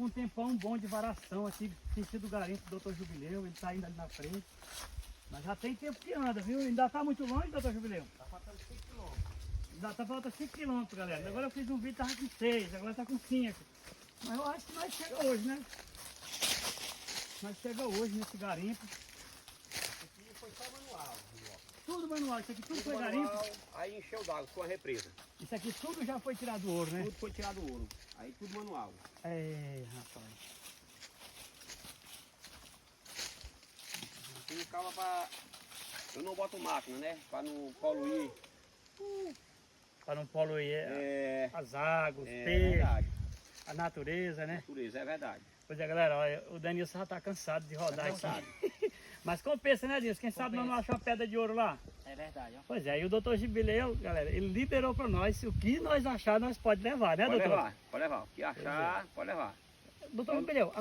com um tempão bom de varação aqui, sentido garimpo do Dr. Jubileu, ele tá indo ali na frente. Mas já tem tempo que anda, viu? Ainda tá muito longe, Dr. Jubileu? Tá faltando 5 km. Ainda tá faltando 5 km, galera. Agora eu fiz um vídeo, tava com 6, agora tá com 5. Mas eu acho que nós chega hoje, né? Nós chega hoje nesse garimpo. Aqui foi só manual, viu, ó. Tudo manual, isso aqui tudo foi manual, garimpo. aí encheu d'água com a represa. Isso aqui tudo já foi tirado do ouro, né? Tudo foi tirado do ouro. Aí tudo manual. É, rapaz. Tem calma pra... Eu não boto máquina, né? Pra não poluir. Para não poluir as águas, os É peixes, verdade. a natureza, né? Natureza, é verdade. Pois é, galera, olha, o Danilson já tá cansado de rodar Tá cansado. aqui. Mas compensa, né, Danilson? Quem sabe nós não achamos uma pedra de ouro lá? É verdade, ó. Pois é, e o doutor Jubileu, galera, ele liberou para nós, o que nós achar nós pode levar, né, Pode doutor? levar, pode levar. O que achar, pode levar. Doutor Jubileu,